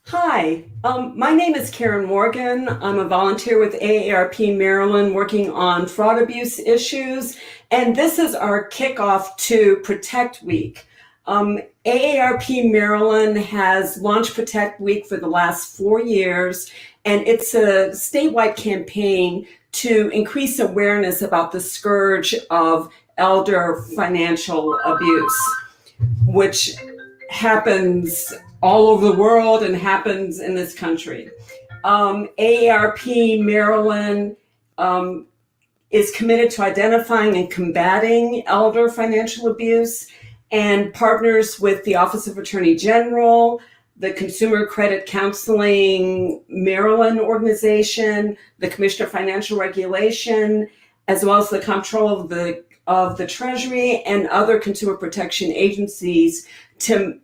Hi, my name is Karen Morgan. I'm a volunteer with AARP Maryland working on fraud abuse issues, and this is our kickoff to Protect Week. AARP Maryland has launched Protect Week for the last 4 years, and it's a statewide campaign to increase awareness about the scourge of elder financial abuse, which happens all over the world and happens in this country. AARP Maryland is committed to identifying and combating elder financial abuse and partners with the Office of Attorney General, the Consumer Credit Counseling Maryland organization, the Commissioner of Financial Regulation, as well as the Comptroller of the Treasury and other consumer protection agencies to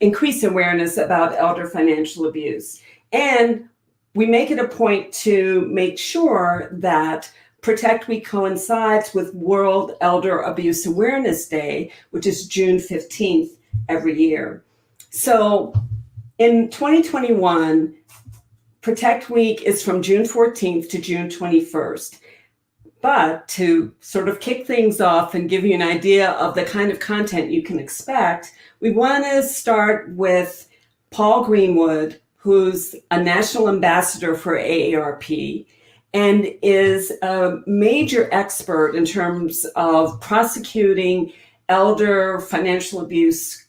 increase awareness about elder financial abuse. And we make it a point to make sure that Protect Week coincides with World Elder Abuse Awareness Day, which is June 15th every year. So in 2021, Protect Week is from June 14th to June 21st. But to sort of kick things off and give you an idea of the kind of content you can expect, we want to start with Paul Greenwood, who's a national ambassador for AARP and is a major expert in terms of prosecuting elder financial abuse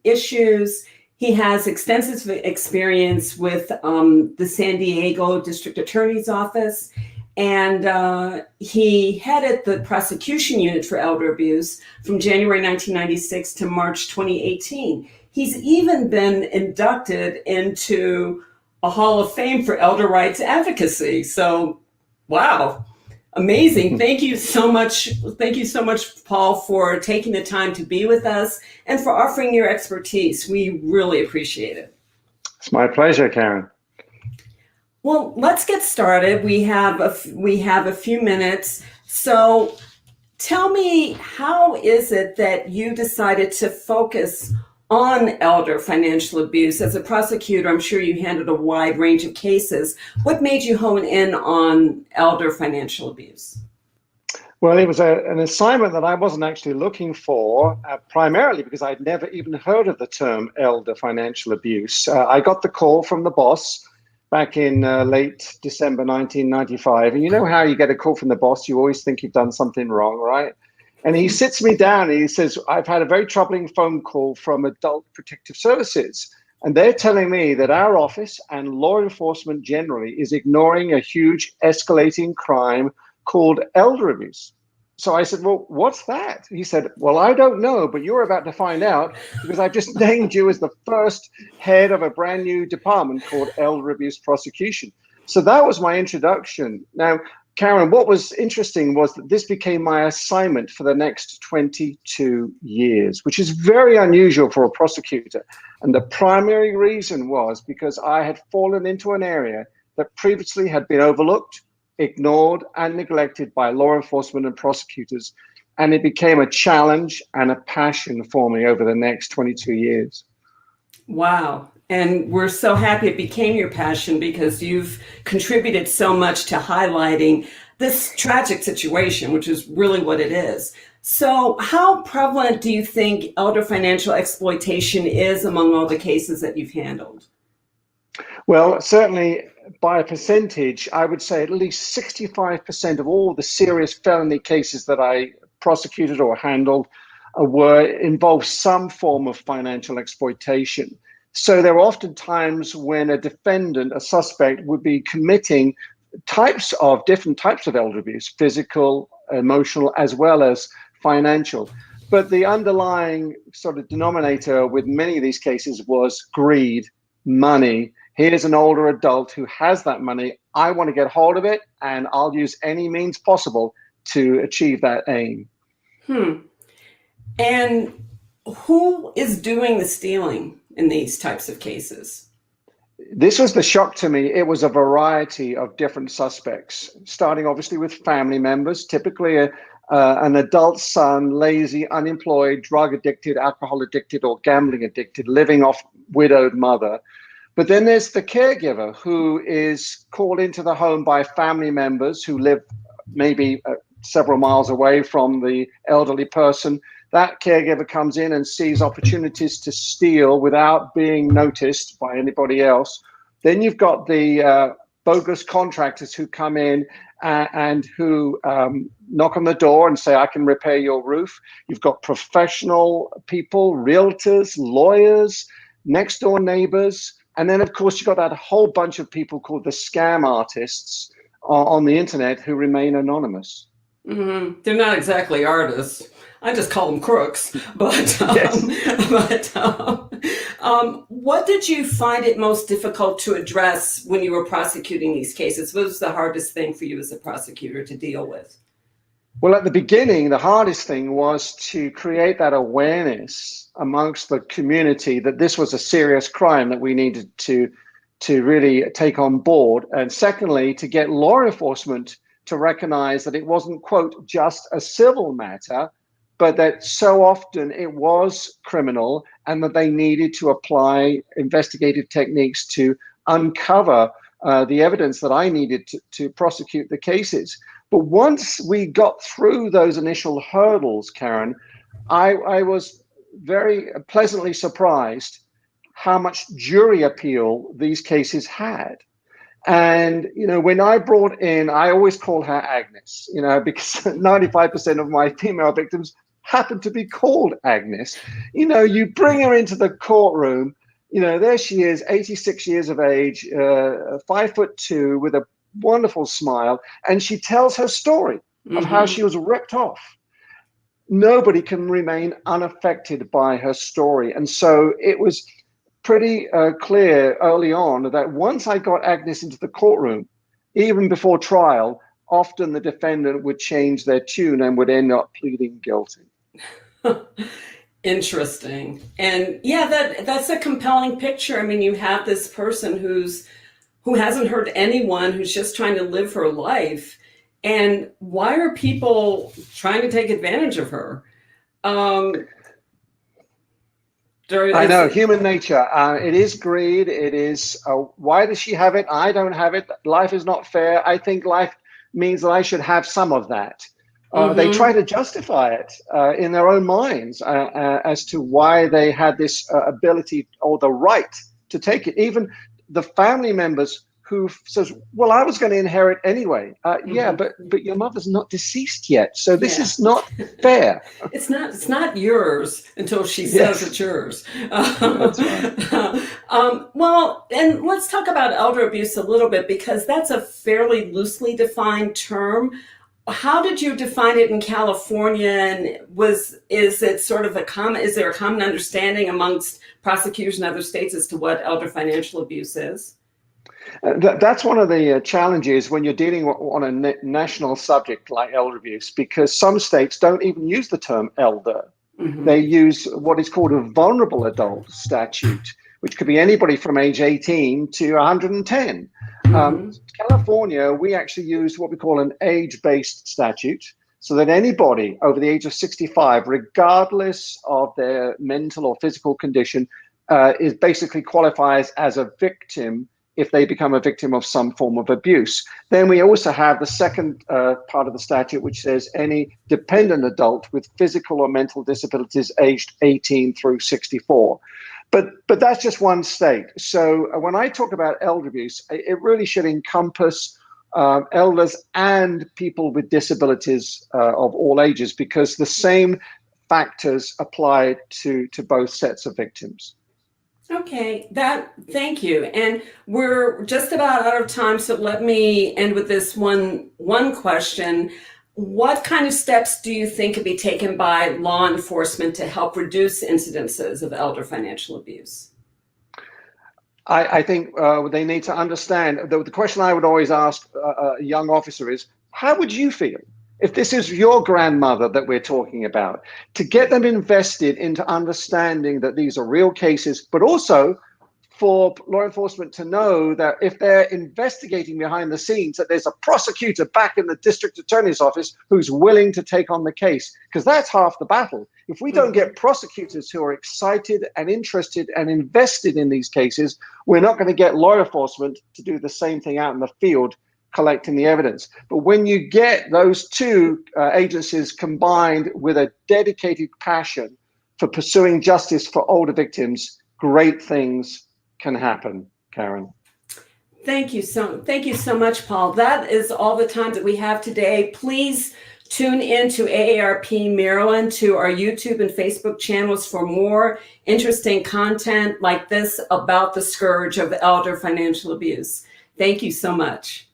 issues. He has extensive experience with the San Diego District Attorney's Office. And he headed the prosecution unit for elder abuse from January 1996 to March 2018. He's even been inducted into a Hall of Fame for elder rights advocacy. So, wow, amazing. Thank you so much. Thank you so much, Paul, for taking the time to be with us and for offering your expertise. We really appreciate it. It's my pleasure, Karen. Well, let's get started. We have a few minutes. So tell me, how is it that you decided to focus on elder financial abuse? As a prosecutor, I'm sure you handled a wide range of cases. What made you hone in on elder financial abuse? Well, it was an assignment that I wasn't actually looking for, primarily because I'd never even heard of the term elder financial abuse. I got the call from the boss back in late December 1995. And you know how you get a call from the boss, you always think you've done something wrong, right? And he sits me down and he says, I've had a very troubling phone call from Adult Protective Services. And they're telling me that our office and law enforcement generally is ignoring a huge escalating crime called elder abuse. So I said, well, what's that? He said, well, I don't know, but you're about to find out because I just named you as the first head of a brand new department called Elder Abuse Prosecution. So that was my introduction. Now, Karen, what was interesting was that this became my assignment for the next 22 years, which is very unusual for a prosecutor. And the primary reason was because I had fallen into an area that previously had been overlooked, ignored, and neglected by law enforcement and prosecutors. And it became a challenge and a passion for me over the next 22 years. Wow. And we're so happy it became your passion because you've contributed so much to highlighting this tragic situation, which is really what it is. So how prevalent do you think elder financial exploitation is among all the cases that you've handled? Well, certainly by a percentage, I would say at least 65% of all the serious felony cases that I prosecuted or handled involved some form of financial exploitation. So there are often times when a defendant, a suspect, would be committing different types of elder abuse, physical, emotional, as well as financial. But the underlying sort of denominator with many of these cases was greed, money. Here's an older adult who has that money. I want to get hold of it, and I'll use any means possible to achieve that aim. And who is doing the stealing in these types of cases? This was the shock to me. It was a variety of different suspects, starting obviously with family members, typically an adult son, lazy, unemployed, drug addicted, alcohol addicted, or gambling addicted, living off widowed mother. But then there's the caregiver who is called into the home by family members who live maybe several miles away from the elderly person. That caregiver comes in and sees opportunities to steal without being noticed by anybody else. Then you've got the bogus contractors who come in and who knock on the door and say, I can repair your roof. You've got professional people, realtors, lawyers, next door neighbors. And then, of course, you've got that whole bunch of people called the scam artists on the internet who remain anonymous. Mm-hmm. They're not exactly artists. I just call them crooks. But, Yes. What did you find it most difficult to address when you were prosecuting these cases? What was the hardest thing for you as a prosecutor to deal with? Well, at the beginning, the hardest thing was to create that awareness amongst the community that this was a serious crime that we needed to really take on board. And secondly, to get law enforcement to recognize that it wasn't, quote, just a civil matter, but that so often it was criminal and that they needed to apply investigative techniques to uncover the evidence that I needed to prosecute the cases. But once we got through those initial hurdles, Karen, I was very pleasantly surprised how much jury appeal these cases had. And, when I brought in, I always call her Agnes, because 95% of my female victims happen to be called Agnes. You bring her into the courtroom, there she is, 86 years of age, 5'2", with a wonderful smile, and she tells her story of how she was ripped off. Nobody can remain unaffected by her story. And so it was pretty clear early on that once I got Agnes into the courtroom, even before trial, often the defendant would change their tune and would end up pleading guilty. Interesting. And yeah, that's a compelling picture. I mean, you have this person who hasn't hurt anyone, who's just trying to live her life. And why are people trying to take advantage of her? I know, human nature. It is greed. It is, why does she have it? I don't have it. Life is not fair. I think life means that I should have some of that. They try to justify it in their own minds as to why they had this ability or the right to take it. Even the family members who says, well, I was going to inherit anyway. Yeah, but your mother's not deceased yet. So this is not fair. It's not yours until she says it's yours. That's right. Well, and let's talk about elder abuse a little bit, because that's a fairly loosely defined term. How did you define it in California? And is it sort of is there a common understanding amongst prosecutors in other states as to what elder financial abuse is? That's one of the challenges when you're dealing on a national subject like elder abuse, because some states don't even use the term elder. They use what is called a vulnerable adult statute, which could be anybody from age 18 to 110. California, we actually use what we call an age-based statute, so that anybody over the age of 65, regardless of their mental or physical condition, is basically qualifies as a victim if they become a victim of some form of abuse. Then we also have the second part of the statute, which says any dependent adult with physical or mental disabilities aged 18 through 64. But that's just one state. So when I talk about elder abuse, it really should encompass elders and people with disabilities of all ages, because the same factors apply to both sets of victims. Okay, thank you. And we're just about out of time, so let me end with this one question. What kind of steps do you think could be taken by law enforcement to help reduce incidences of elder financial abuse? I think they need to understand. The question I would always ask a young officer is, how would you feel if this is your grandmother that we're talking about? To get them invested into understanding that these are real cases, but also for law enforcement to know that if they're investigating behind the scenes, that there's a prosecutor back in the district attorney's office who's willing to take on the case, because that's half the battle. If we don't get prosecutors who are excited and interested and invested in these cases, we're not going to get law enforcement to do the same thing out in the field, collecting the evidence. But when you get those two agencies combined with a dedicated passion for pursuing justice for older victims, great things can happen, Karen. Thank you so much, Paul. That is all the time that we have today. Please tune in to AARP Maryland, to our YouTube and Facebook channels for more interesting content like this about the scourge of elder financial abuse. Thank you so much.